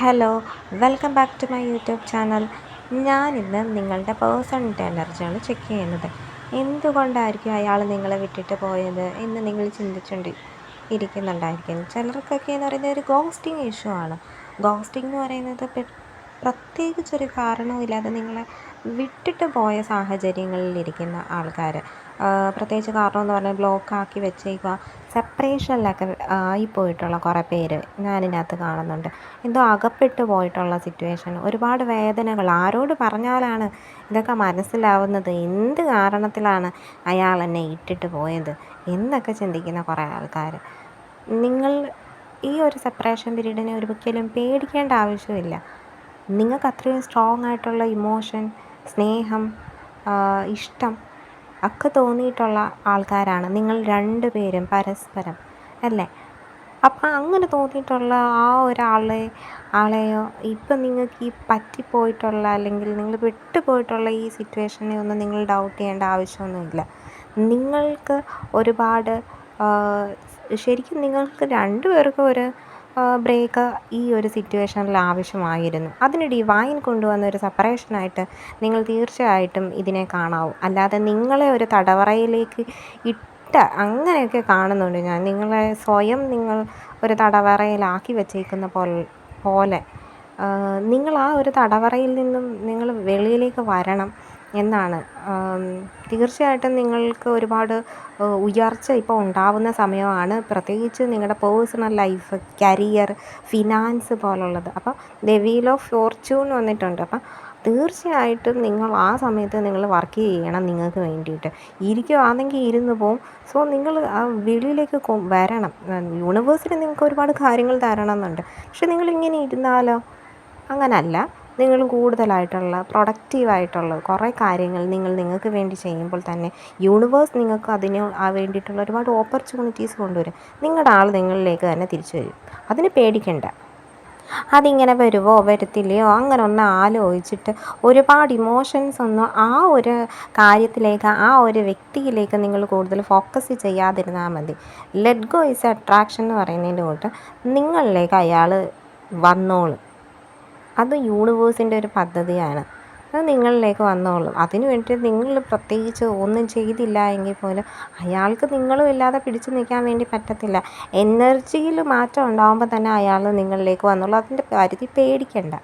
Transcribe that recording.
Hello, welcome back to my YouTube channel. ഞാനിന്ന് നിങ്ങളുടെ personal എനർജിയാണ് ചെക്ക് ചെയ്യുന്നത്. എന്തുകൊണ്ടായിരിക്കും അയാൾ നിങ്ങളെ വിട്ടിട്ട് പോയത് എന്ന് നിങ്ങൾ ചിന്തിച്ചുകൊണ്ട് ഇരിക്കുന്നുണ്ടായിരിക്കും. ചിലർക്കൊക്കെ എന്ന് പറയുന്നത് ഒരു ഗോസ്റ്റിംഗ് ഇഷ്യൂ ആണ്. ഗോസ്റ്റിംഗ് എന്ന് പറയുന്നത് പ്രത്യേകിച്ചൊരു കാരണവുമില്ലാതെ നിങ്ങളെ വിട്ടിട്ട് പോയ സാഹചര്യങ്ങളിലിരിക്കുന്ന ആൾക്കാർ, പ്രത്യേകിച്ച് കാരണം എന്ന് പറഞ്ഞാൽ ബ്ലോക്കാക്കി വെച്ചേക്കുക, സെപ്പറേഷനിലൊക്കെ ആയിപ്പോയിട്ടുള്ള കുറേ പേര് ഞാനിതിനകത്ത് കാണുന്നുണ്ട്. എന്തോ അകപ്പെട്ടു പോയിട്ടുള്ള സിറ്റുവേഷൻ, ഒരുപാട് വേദനകൾ. ആരോട് പറഞ്ഞാലാണ് ഇതൊക്കെ മനസ്സിലാവുന്നത്? എന്ത് കാരണത്തിലാണ് അയാൾ എന്നെ ഇട്ടിട്ട് പോയത് എന്നൊക്കെ ചിന്തിക്കുന്ന കുറേ ആൾക്കാർ. നിങ്ങൾ ഈ ഒരു സെപ്പറേഷൻ പീരീഡിനെ ഒരിക്കലും പേടിക്കേണ്ട ആവശ്യമില്ല. നിങ്ങൾക്ക് അത്രയും സ്ട്രോങ് ആയിട്ടുള്ള ഇമോഷൻ, സ്നേഹം, ഇഷ്ടം ഒക്കെ തോന്നിയിട്ടുള്ള ആൾക്കാരാണ് നിങ്ങൾ രണ്ടുപേരും പരസ്പരം, അല്ലേ? അപ്പം അങ്ങനെ തോന്നിയിട്ടുള്ള ആ ആളെയോ ഇപ്പം നിങ്ങൾക്ക് ഈ പറ്റിപ്പോയിട്ടുള്ള അല്ലെങ്കിൽ നിങ്ങൾ വിട്ടുപോയിട്ടുള്ള ഈ സിറ്റുവേഷനെ ഒന്നും നിങ്ങൾ ഡൗട്ട് ചെയ്യേണ്ട ആവശ്യമൊന്നുമില്ല. നിങ്ങൾക്ക് ഒരുപാട് ശരിക്കും നിങ്ങൾക്ക് രണ്ടുപേർക്കും ഒരു ബ്രേക്ക് ഈ ഒരു സിറ്റുവേഷനിൽ ആവശ്യമായിരുന്നു. അതിന് ഡിവൈൻ കൊണ്ടുവന്ന ഒരു സെപ്പറേഷനായിട്ട് നിങ്ങൾ തീർച്ചയായിട്ടും ഇതിനെ കാണാവൂ. അല്ലാതെ നിങ്ങളെ ഒരു തടവറയിലേക്ക് അങ്ങനെയൊക്കെ കാണുന്നുണ്ട് ഞാൻ. നിങ്ങളെ സ്വയം നിങ്ങൾ ഒരു തടവറയിലാക്കി വെച്ചേക്കുന്ന പോലെ നിങ്ങൾ ആ ഒരു തടവറയിൽ നിന്നും നിങ്ങൾ വെളിയിലേക്ക് വരണം എന്നാണ്. തീർച്ചയായിട്ടും നിങ്ങൾക്ക് ഒരുപാട് ഉയർച്ച ഇപ്പോൾ ഉണ്ടാവുന്ന സമയമാണ്. പ്രത്യേകിച്ച് നിങ്ങളുടെ പേഴ്സണൽ ലൈഫ്, കരിയർ, ഫിനാൻസ് പോലുള്ളത്. അപ്പോൾ ദ വീൽ ഓഫ് ഫോർച്യൂൺ വന്നിട്ടുണ്ട്. അപ്പം തീർച്ചയായിട്ടും നിങ്ങൾ ആ സമയത്ത് നിങ്ങൾ വർക്ക് ചെയ്യണം. നിങ്ങൾക്ക് വേണ്ടിയിട്ട് ഇരിക്കുവാണെങ്കിൽ ഇരുന്ന് പോവും. സോ നിങ്ങൾ ആ വെളിയിലേക്ക് വരണം. യൂണിവേഴ്സിന് നിങ്ങൾക്ക് ഒരുപാട് കാര്യങ്ങൾ തരണമെന്നുണ്ട്. പക്ഷെ നിങ്ങളിങ്ങനെ ഇരുന്നാലോ? അങ്ങനല്ല. നിങ്ങൾ കൂടുതലായിട്ടുള്ള പ്രൊഡക്റ്റീവായിട്ടുള്ള കുറേ കാര്യങ്ങൾ നിങ്ങൾക്ക് വേണ്ടി ചെയ്യുമ്പോൾ തന്നെ യൂണിവേഴ്സ് നിങ്ങൾക്ക് വേണ്ടിയിട്ടുള്ള ഒരുപാട് ഓപ്പർച്യൂണിറ്റീസ് കൊണ്ടുവരും. നിങ്ങളുടെ ആൾ നിങ്ങളിലേക്ക് തന്നെ തിരിച്ചു വരും. അതിന് പേടിക്കണ്ട. അതിങ്ങനെ വരുമോ വരത്തില്ലയോ അങ്ങനെ ഒന്ന് ആലോചിച്ചിട്ട് ഒരുപാട് ഇമോഷൻസ് ഒന്നും ആ ഒരു കാര്യത്തിലേക്ക്, ആ ഒരു വ്യക്തിയിലേക്ക് നിങ്ങൾ കൂടുതൽ ഫോക്കസ് ചെയ്യാതിരുന്നാൽ മതി. ലെറ്റ് ഗോ ഈസ് അട്രാക്ഷൻ എന്ന് പറയുന്നതിൻ്റെ കൂട്ട് നിങ്ങളിലേക്ക് അയാൾ വന്നോളും. അത് യൂണിവേഴ്സിൻ്റെ ഒരു പദ്ധതിയാണ്. അത് നിങ്ങളിലേക്ക് വന്നോളും. അതിന് വേണ്ടിയിട്ട് നിങ്ങൾ പ്രത്യേകിച്ച് ഒന്നും ചെയ്തില്ല എങ്കിൽ പോലും അയാൾക്ക് നിങ്ങളും ഇല്ലാതെ പിടിച്ചു നിൽക്കാൻ വേണ്ടി പറ്റത്തില്ല. എനർജിയിൽ മാറ്റം ഉണ്ടാകുമ്പോൾ തന്നെ അയാൾ നിങ്ങളിലേക്ക് വന്നോളും. അതിൻ്റെ കാര്യത്തിൽ പേടിക്കണ്ട.